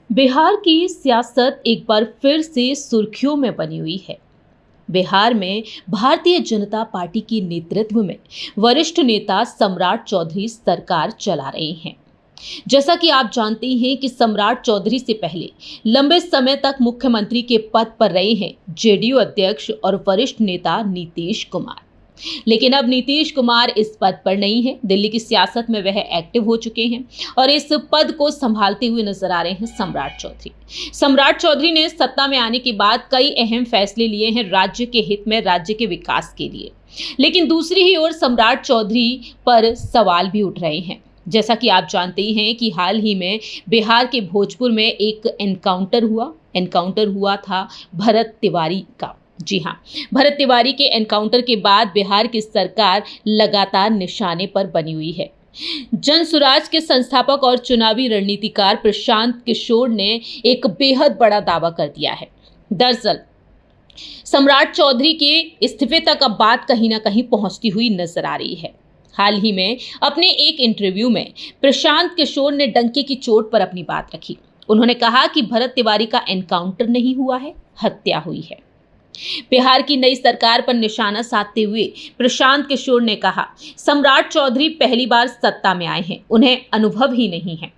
बिहार की सियासत एक बार फिर से सुर्खियों में बनी हुई है। बिहार में भारतीय जनता पार्टी के नेतृत्व में वरिष्ठ नेता सम्राट चौधरी सरकार चला रहे हैं। जैसा कि आप जानते हैं कि सम्राट चौधरी से पहले लंबे समय तक मुख्यमंत्री के पद पर रहे हैं जेडीयू अध्यक्ष और वरिष्ठ नेता नीतीश कुमार। लेकिन अब नीतीश कुमार इस पद पर नहीं है। दिल्ली की सियासत में वह एक्टिव हो चुके हैं और इस पद को संभालते हुए नजर आ रहे हैं सम्राट चौधरी। सम्राट चौधरी ने सत्ता में आने के बाद कई अहम फैसले लिए हैं राज्य के हित में, राज्य के विकास के लिए। लेकिन दूसरी ही ओर सम्राट चौधरी पर सवाल भी उठ रहे हैं। जैसा कि आप जानते ही हैं कि हाल ही में बिहार के भोजपुर में एक एनकाउंटर हुआ था भरत तिवारी का। जी हाँ, भरत तिवारी के एनकाउंटर के बाद बिहार की सरकार लगातार निशाने पर बनी हुई है। जन सुराज के संस्थापक और चुनावी रणनीतिकार प्रशांत किशोर ने एक बेहद बड़ा दावा कर दिया है। दरअसल सम्राट चौधरी के इस्तीफे तक अब बात कहीं ना कहीं पहुंचती हुई नजर आ रही है। हाल ही में अपने एक इंटरव्यू में प्रशांत किशोर ने डंके की चोट पर अपनी बात रखी। उन्होंने कहा कि भरत तिवारी का एनकाउंटर नहीं हुआ है, हत्या हुई है। बिहार की नई सरकार पर निशाना साधते हुए प्रशांत किशोर ने कहा, सम्राट चौधरी पहली बार सत्ता में आए हैं, उन्हें अनुभव ही नहीं है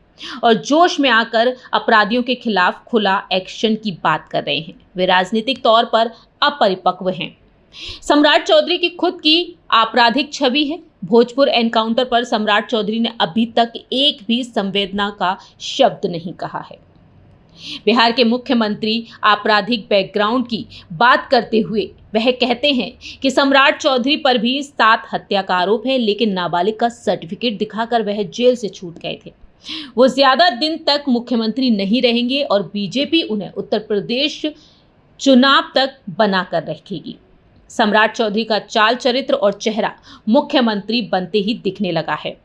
और जोश में आकर अपराधियों के खिलाफ खुला एक्शन की बात कर रहे हैं। वे राजनीतिक तौर पर अपरिपक्व हैं। सम्राट चौधरी की खुद की आपराधिक छवि है। भोजपुर एनकाउंटर पर सम्राट चौधरी ने अभी तक एक भी संवेदना का शब्द नहीं कहा है। बिहार के मुख्यमंत्री आपराधिक बैकग्राउंड की बात करते हुए वह कहते हैं कि सम्राट चौधरी पर भी 7 हत्या का आरोप है, लेकिन नाबालिग का सर्टिफिकेट दिखाकर वह जेल से छूट गए थे। वो ज्यादा दिन तक मुख्यमंत्री नहीं रहेंगे और बीजेपी उन्हें उत्तर प्रदेश चुनाव तक बनाकर रखेगी। सम्राट चौधरी का चाल चरित्र और चेहरा मुख्यमंत्री बनते ही दिखने लगा है।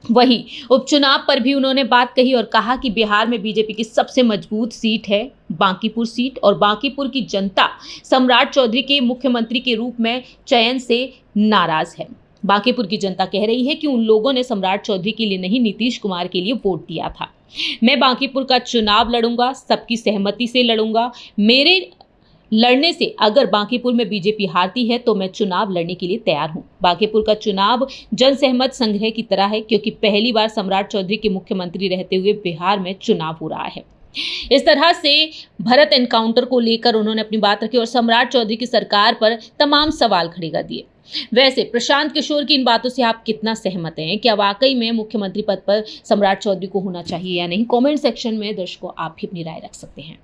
वहीं उपचुनाव पर भी उन्होंने बात कही और कहा कि बिहार में बीजेपी की सबसे मजबूत सीट है बांकीपुर सीट और बांकीपुर की जनता सम्राट चौधरी के मुख्यमंत्री के रूप में चयन से नाराज है। बांकीपुर की जनता कह रही है कि उन लोगों ने सम्राट चौधरी के लिए नहीं, नीतीश कुमार के लिए वोट दिया था। मैं बांकीपुर का चुनाव लड़ूंगा, सबकी सहमति से लड़ूंगा। मेरे लड़ने से अगर बांकीपुर में बीजेपी हारती है तो मैं चुनाव लड़ने के लिए तैयार हूं। बांकीपुर का चुनाव जनसहमत संग्रह की तरह है, क्योंकि पहली बार सम्राट चौधरी के मुख्यमंत्री रहते हुए बिहार में चुनाव हो रहा है। इस तरह से भरत एनकाउंटर को लेकर उन्होंने अपनी बात रखी और सम्राट चौधरी की सरकार पर तमाम सवाल खड़े कर दिए। वैसे प्रशांत किशोर की इन बातों से आप कितना सहमत हैं? क्या वाकई में मुख्यमंत्री पद पर सम्राट चौधरी को होना चाहिए या नहीं? कमेंट सेक्शन में दर्शकों आप भी अपनी राय रख सकते हैं।